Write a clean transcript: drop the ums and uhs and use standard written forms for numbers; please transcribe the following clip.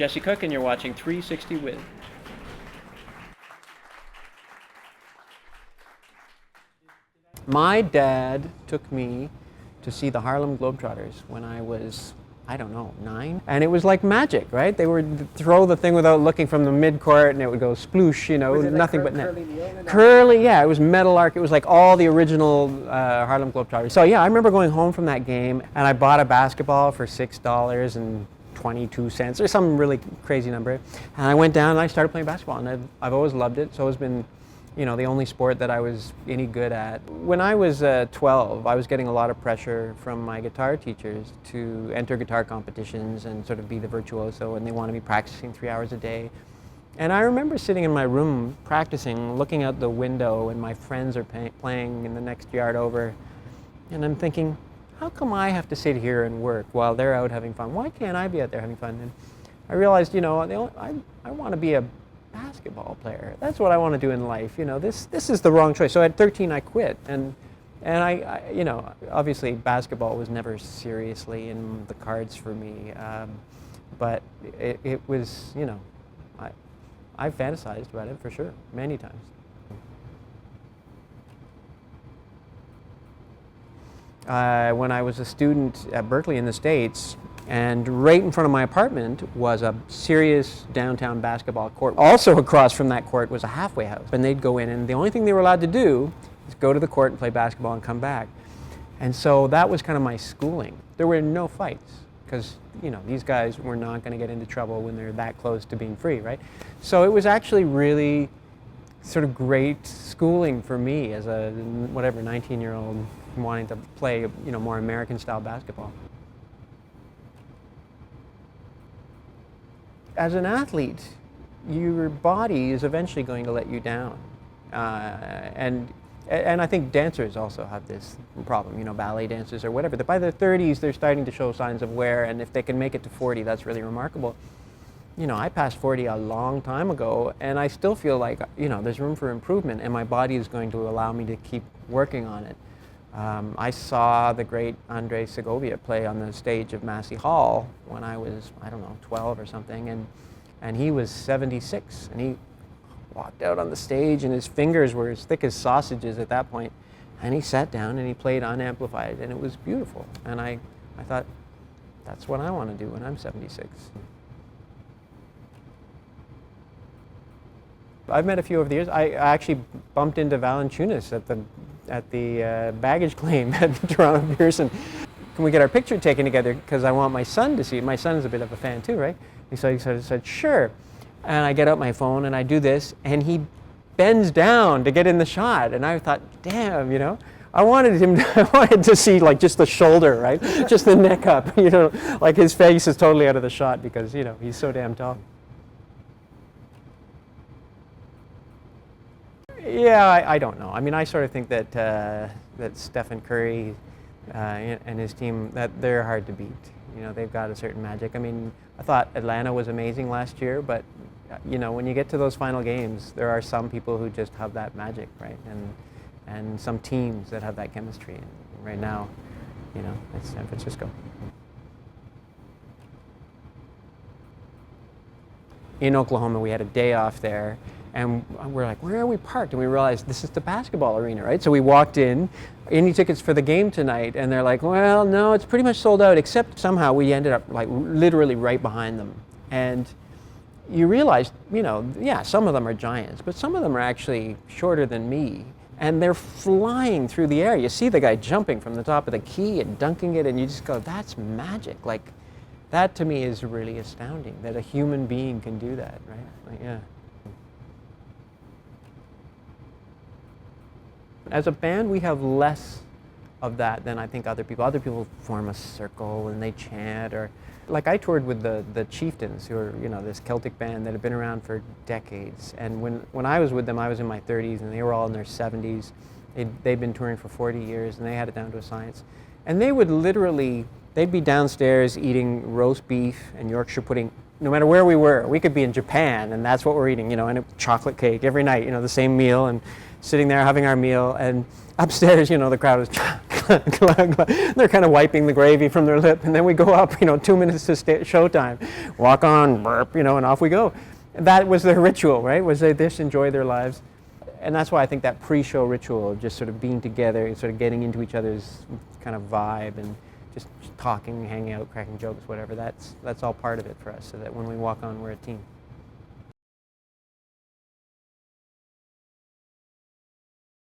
Jesse Cook, and you're watching 360 With. My dad took me to see the Harlem Globetrotters when I was, I don't know, 9. And it was like magic, right? They would throw the thing without looking from the mid-court, and it would go sploosh, you know, nothing but net. Curly, yeah, it was metal arc. It was like all the original Harlem Globetrotters. So yeah, I remember going home from that game, and I bought a basketball for $6.22 or some really crazy number. And I went down and I started playing basketball, and I've always loved it. So it's been, you know, the only sport that I was any good at. When I was 12, I was getting a lot of pressure from my guitar teachers to enter guitar competitions and sort of be the virtuoso, and they wanted me practicing 3 hours a day. And I remember sitting in my room practicing, looking out the window, and my friends are playing in the next yard over, and I'm thinking, how come I have to sit here and work while they're out having fun? Why can't I be out there having fun? And I realized, you know, I want to be a basketball player. That's what I want to do in life. You know, this is the wrong choice. So at 13, I quit, and I you know, obviously basketball was never seriously in the cards for me, but it was, you know, I fantasized about it for sure, many times. When I was a student at Berkeley in the States, and right in front of my apartment was a serious downtown basketball court. Also across from that court was a halfway house. And they'd go in, and the only thing they were allowed to do is go to the court and play basketball and come back. And so that was kind of my schooling. There were no fights, because, you know, these guys were not going to get into trouble when they're that close to being free, right? So it was actually really sort of great schooling for me as a, whatever, 19-year-old wanting to play, you know, more American-style basketball. As an athlete, your body is eventually going to let you down. And I think dancers also have this problem, you know, ballet dancers or whatever. By their 30s, they're starting to show signs of wear, and if they can make it to 40, that's really remarkable. You know, I passed 40 a long time ago, and I still feel like, you know, there's room for improvement, and my body is going to allow me to keep working on it. I saw the great Andre Segovia play on the stage of Massey Hall when I was, I don't know, 12 or something, and he was 76, and he walked out on the stage, and his fingers were as thick as sausages at that point, and he sat down and he played unamplified, and it was beautiful. And I thought, that's what I want to do when I'm 76. I've met a few over the years. I actually bumped into Valanciunas at the baggage claim at Toronto Pearson. Can we get our picture taken together? Because I want my son to see it. My son's a bit of a fan too, right? And so he sort of said, sure. And I get out my phone and I do this, and he bends down to get in the shot. And I thought, damn, you know, I wanted to see like just the shoulder, right? Just the neck up, you know, like his face is totally out of the shot because, you know, he's so damn tall. Yeah, I don't know. I mean, I sort of think that that Stephen Curry and his team, that they're hard to beat. You know, they've got a certain magic. I mean, I thought Atlanta was amazing last year, but you know, when you get to those final games, there are some people who just have that magic, right? And some teams that have that chemistry. And right now, you know, it's San Francisco. In Oklahoma, we had a day off there. And we're like, where are we parked? And we realized this is the basketball arena, right? So we walked in, any tickets for the game tonight? And they're like, well, no, it's pretty much sold out, except somehow we ended up like literally right behind them. And you realize, you know, yeah, some of them are giants, but some of them are actually shorter than me. And they're flying through the air. You see the guy jumping from the top of the key and dunking it, and you just go, that's magic. Like, that to me is really astounding, that a human being can do that, right? Like, yeah. As a band, we have less of that than I think other people. Other people form a circle and they chant, or like I toured with the Chieftains, who are, you know, this Celtic band that had been around for decades. And when I was with them, I was in my 30s and they were all in their 70s. They'd been touring for 40 years and they had it down to a science. And they would literally, they'd be downstairs eating roast beef and Yorkshire pudding. No matter where we were, we could be in Japan and that's what we're eating, you know, and a chocolate cake every night, you know, the same meal, and sitting there having our meal, and upstairs, you know, the crowd was They're kind of wiping the gravy from their lip, and then we go up, 2 minutes to showtime, walk on, burp, and off we go. That was their ritual, right? Was they just enjoy their lives. And that's why I think that pre-show ritual of just sort of being together and sort of getting into each other's kind of vibe and just talking, hanging out, cracking jokes, whatever, that's all part of it for us, so that when we walk on, we're a team.